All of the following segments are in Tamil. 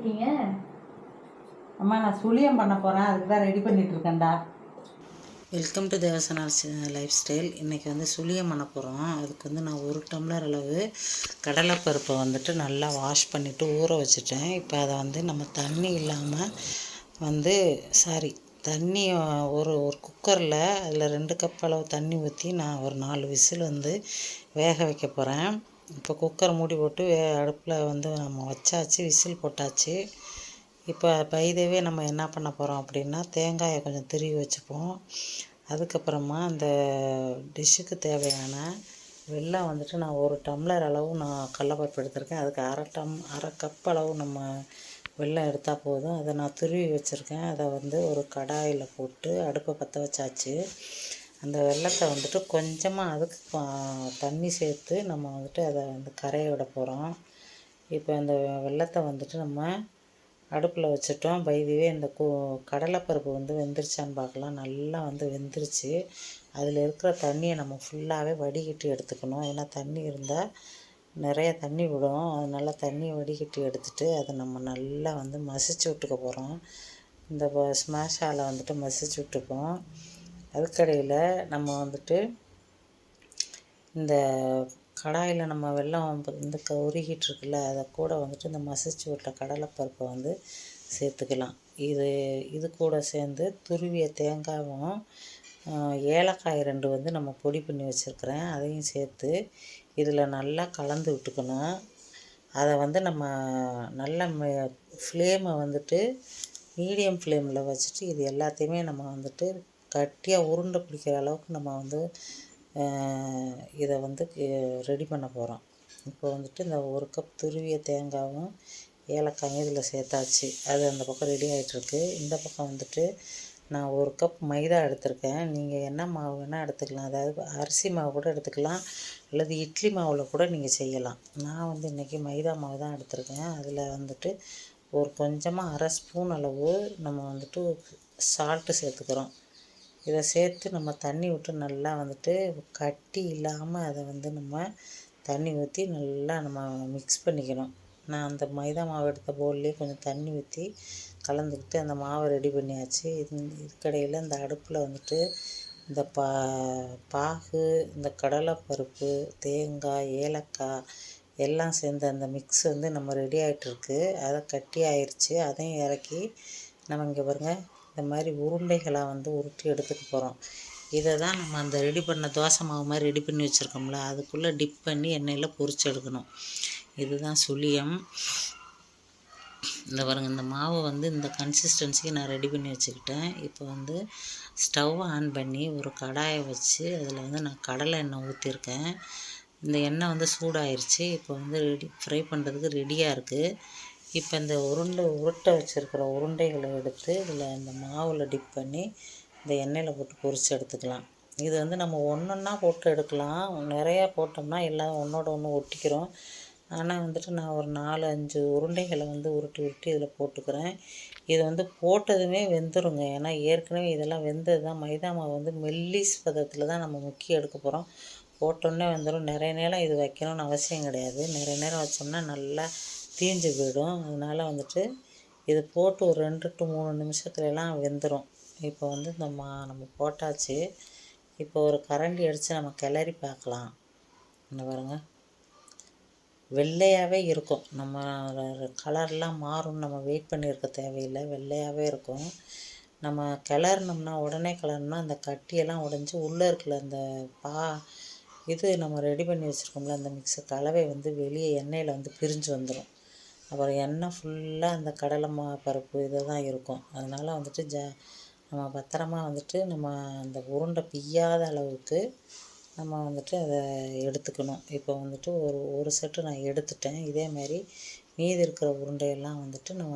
இருக்கீங்க? அம்மா நான் சுழியம் பண்ண போகிறேன், அதுக்கு தான் ரெடி பண்ணிகிட்ருக்கேன்டா. Welcome to Devasena's lifestyle. இன்றைக்கி வந்து சுழியம் பண்ண போகிறோம். அதுக்கு வந்து நான் 1 டம்ளர் அளவு கடலைப்பருப்பை வந்துட்டு நல்லா வாஷ் பண்ணிவிட்டு ஊற வச்சுட்டேன். இப்போ அதை வந்து நம்ம தண்ணி இல்லாமல் வந்து தண்ணி ஒரு ஒரு குக்கரில் அதில் 2 கப் அளவு தண்ணி ஊற்றி நான் ஒரு 4 விசில் வந்து வேக வைக்க போகிறேன். இப்போ குக்கர் மூடி போட்டு அடுப்பில் வந்து நம்ம வச்சாச்சு, விசில் போட்டாச்சு. இப்போ பைதவே நம்ம என்ன பண்ண போகிறோம் அப்படின்னா, தேங்காயை கொஞ்சம் துருவி வச்சுப்போம். அதுக்கப்புறமா அந்த டிஷ்ஷுக்கு தேவையான வெல்லம் வந்துட்டு நான் 1 டம்ளர் அளவு நான் கடலப்பருப்பு எடுத்திருக்கேன். அதுக்கு அரை கப் அளவு நம்ம வெல்லம் எடுத்தால் போதும். அதை நான் துருவி வச்சுருக்கேன். அதை வந்து ஒரு கடாயில் போட்டு அடுப்பை பற்ற வச்சாச்சு. அந்த வெல்லத்தை வந்துட்டு கொஞ்சமாக அதுக்கு தண்ணி சேர்த்து நம்ம வந்துட்டு அதை வந்து கரைய விட போகிறோம். இப்போ அந்த வெல்லத்தை வந்துட்டு நம்ம அடுப்பில் வச்சுட்டோம். பைதிவே இந்த கடலைப்பருப்பு வந்து வெந்துருச்சான்னு பார்க்கலாம். நல்லா வந்து வெந்துருச்சு. அதில் இருக்கிற தண்ணியை நம்ம ஃபுல்லாகவே வடிகட்டி எடுத்துக்கணும். ஏன்னா தண்ணி இருந்தால் நிறைய தண்ணி விடும். அதனால் தண்ணியை வடிகட்டி எடுத்துகிட்டு அதை நம்ம நல்லா வந்து மசிச்சு விட்டுக்க போகிறோம். இந்த ஸ்மாஷால் வந்துட்டு மசிச்சு விட்டுப்போம். அதுக்கடையில் நம்ம வந்துட்டு இந்த கடாயில் நம்ம வெல்லம் வந்து உருகிட்டு இருக்குல்ல, அதை கூட வந்துட்டு இந்த மசிச்சு விட்ட கடலைப்பருப்பை வந்து சேர்த்துக்கலாம். இது கூட சேர்ந்து துருவிய தேங்காயும் ஏலக்காய் 2 வந்து நம்ம பொடி பண்ணி வச்சுருக்கிறேன், அதையும் சேர்த்து இதில் நல்லா கலந்து விட்டுக்கணும். அதை வந்து நம்ம நல்ல ஃப்ளேமை வந்துட்டு மீடியம் ஃப்ளேமில் வச்சுட்டு இது எல்லாத்தையுமே நம்ம வந்துட்டு கட்டியாக உருண்டை பிடிக்கிற அளவுக்கு நம்ம வந்து இதை வந்து ரெடி பண்ண போகிறோம். இப்போ வந்துட்டு இந்த 1 கப் துருவிய தேங்காயும் ஏலக்காயும் இதில் சேர்த்தாச்சு. அது அந்த பக்கம் ரெடி ஆகிட்டுருக்கு. இந்த பக்கம் வந்துட்டு நான் 1 கப் மைதா எடுத்திருக்கேன். நீங்கள் என்ன மாவு வேணால் எடுத்துக்கலாம். அதாவது அரிசி மாவு கூட எடுத்துக்கலாம், அல்லது இட்லி மாவில் கூட நீங்கள் செய்யலாம். நான் வந்து இன்றைக்கி மைதா மாவு தான் எடுத்திருக்கேன். அதில் வந்துட்டு ஒரு கொஞ்சமாக அரை ஸ்பூன் அளவு நம்ம வந்துட்டு சால்ட்டு சேர்த்துக்கிறோம். இதை சேர்த்து நம்ம தண்ணி விட்டு நல்லா வந்துட்டு கட்டி இல்லாமல் அதை வந்து நம்ம தண்ணி ஊற்றி நல்லா நம்ம மிக்ஸ் பண்ணிக்கணும். நான் அந்த மைதா மாவு எடுத்த பவுல்லே கொஞ்சம் தண்ணி ஊற்றி கலந்துக்கிட்டு அந்த மாவை ரெடி பண்ணியாச்சு. இதுக்கடையில் இந்த அடுப்பில் வந்துட்டு இந்த பாகு, இந்த கடலைப்பருப்பு, தேங்காய், ஏலக்காய் எல்லாம் சேர்ந்த அந்த மிக்ஸ் வந்து நம்ம ரெடி ஆகிட்டுருக்கு. அதை கட்டி ஆயிடுச்சு. அதையும் இறக்கி நம்ம இங்கே பாருங்கள் இந்த மாதிரி உருண்டைகளாக வந்து உருட்டி எடுத்துக்க போகிறோம். இதை தான் நம்ம அந்த ரெடி பண்ண தோசை மாவு மாதிரி ரெடி பண்ணி வச்சுருக்கோம்ல, அதுக்குள்ளே டிப் பண்ணி எண்ணெயில் பொரிச்சு எடுக்கணும். இதுதான் சுழியம். இந்த பாருங்கள், இந்த மாவு வந்து இந்த கன்சிஸ்டன்சிக்கு நான் ரெடி பண்ணி வச்சுக்கிட்டேன். இப்போ வந்து ஸ்டவ் ஆன் பண்ணி ஒரு கடாயை வச்சு அதில் வந்து நான் கடலை எண்ணெய் ஊற்றிருக்கேன். இந்த எண்ணெய் வந்து சூடாயிருச்சு. இப்போ வந்து ஃப்ரை பண்ணுறதுக்கு ரெடியாக இருக்குது. இப்போ இந்த உருட்டை வச்சுருக்கிற உருண்டைகளை எடுத்து இதில் இந்த மாவில் டிப் பண்ணி இந்த எண்ணெயில் போட்டு பொரித்து எடுத்துக்கலாம். இது வந்து நம்ம ஒன்றா போட்டு எடுக்கலாம். நிறையா போட்டோம்னா எல்லாம் ஒன்றோட ஒன்று ஒட்டிக்கிறோம். ஆனால் வந்துட்டு நான் ஒரு 4-5 உருண்டைகளை வந்து உருட்டி இதில் போட்டுக்கிறேன். இது வந்து போட்டதுமே வெந்துருங்க. ஏன்னா ஏற்கனவே இதெல்லாம் வெந்தது தான். மைதா மாவு வந்து மெல்லிஸ் பதத்தில் தான் நம்ம முக்கி எடுக்க போகிறோம். போட்டோன்னே வெந்துடும். நிறைய நேரம் இது வைக்கணும்னு அவசியம் கிடையாது. நிறைய நேரம் வச்சோம்னா நல்லா தீஞ்சு போயிடும். அதனால் வந்துட்டு இது போட்டு ஒரு 2 to 3 நிமிஷத்துலலாம் வெந்துடும். இப்போ வந்து நம்ம போட்டாச்சு. இப்போ ஒரு கரண்டி அடித்து நம்ம கிளறி பார்க்கலாம். என்ன பாருங்கள், வெள்ளையாகவே இருக்கும். நம்ம கலர்லாம் மாறும், நம்ம வெயிட் பண்ணியிருக்க தேவையில்லை, வெள்ளையாகவே இருக்கும். நம்ம கிளறினோம்னா உடனே கிளறினோம்னா அந்த கட்டியெல்லாம் உடஞ்சி உள்ளே இருக்கிற அந்த இது நம்ம ரெடி பண்ணி வச்சுருக்கோம்ல அந்த மிக்ஸர் கலவை வந்து வெளியே எண்ணெயில் வந்து பிரிஞ்சு வந்துடும். அப்புறம் எண்ணெய் ஃபுல்லாக அந்த கடலை பருப்பு இதை தான் இருக்கும். அதனால் வந்துட்டு நம்ம பத்திரமா வந்துட்டு நம்ம அந்த உருண்டை பிய்யாத அளவுக்கு நம்ம வந்துட்டு அதை எடுத்துக்கணும். இப்போ வந்துட்டு ஒரு செட்டு நான் எடுத்துட்டேன். இதேமாதிரி மீதி இருக்கிற உருண்டையெல்லாம் வந்துட்டு நம்ம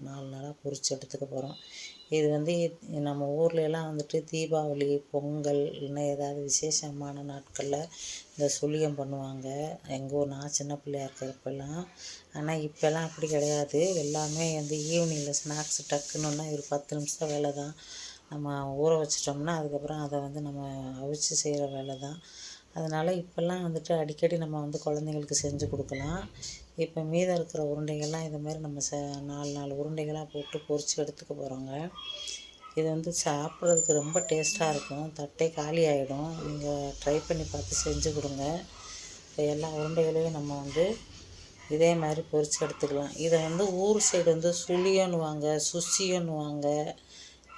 4 நாளாக பொரித்து எடுத்துக்க போகிறோம். இது வந்து நம்ம ஊர்லெலாம் வந்துட்டு தீபாவளி, பொங்கல் இல்லைன்னா ஏதாவது விசேஷமான நாட்களில் இந்த சுழியம் பண்ணுவாங்க. நான் சின்ன பிள்ளையாக இருக்கிறப்பெல்லாம். ஆனால் இப்போல்லாம் அப்படி கிடையாது. எல்லாமே வந்து ஈவினிங்கில் ஸ்நாக்ஸ் டக்குன்னுன்னா ஒரு 10 நிமிஷம் வேலை தான். நம்ம ஊற வச்சிட்டோம்னா அதுக்கப்புறம் அதை வந்து நம்ம அவிச்சு செய்கிற வேலை தான். அதனால் இப்போல்லாம் வந்துட்டு அடிக்கடி நம்ம வந்து குழந்தைங்களுக்கு செஞ்சு கொடுக்கலாம். இப்போ மீதம் இருக்கிற உருண்டைகள்லாம் இது மாதிரி நம்ம 4 உருண்டைகளாக போட்டு பொரித்து எடுத்துக்க போகிறோங்க. இது வந்து சாப்பிட்றதுக்கு ரொம்ப டேஸ்ட்டாக இருக்கும். தட்டே காலி ஆகிடும். நீங்கள் ட்ரை பண்ணி பார்த்து செஞ்சு கொடுங்க. இப்போ எல்லா உருண்டைகளையும் நம்ம வந்து இதே மாதிரி பொரித்து எடுத்துக்கலாம். இதை வந்து ஊர் சைடு வந்து சுழியன்னுவாங்க, சுசியன்னுவாங்க.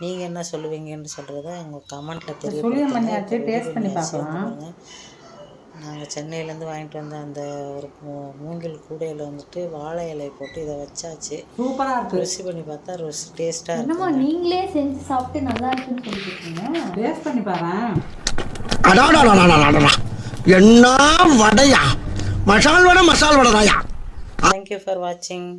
நீங்கள் என்ன சொல்லுவீங்கன்னு சொல்கிறத உங்கள் கமெண்ட்டில் சுழியம் பண்ணியாச்சு, தெரியும். டேஸ்ட் பண்ணி பார்க்கலாம். நாங்கள் சென்னையிலேருந்து வாங்கிட்டு வந்த அந்த ஒரு மூங்கில் கூடையில் வந்துட்டு வாழை இலை போட்டு இதை வச்சாச்சு. சூப்பராக இருக்குது. ருசி பண்ணி பார்த்தா டேஸ்ட்டாக என்னம்மா இருக்கும். நீங்களே செஞ்சு சாப்பிட்டு நல்லா இருக்குன்னு சொல்லிட்டு டேஸ்ட் பண்ணி பாறேன். என்ன வடையா? மசால் வடை தாயா. தேங்க்யூ ஃபார் வாட்சிங்.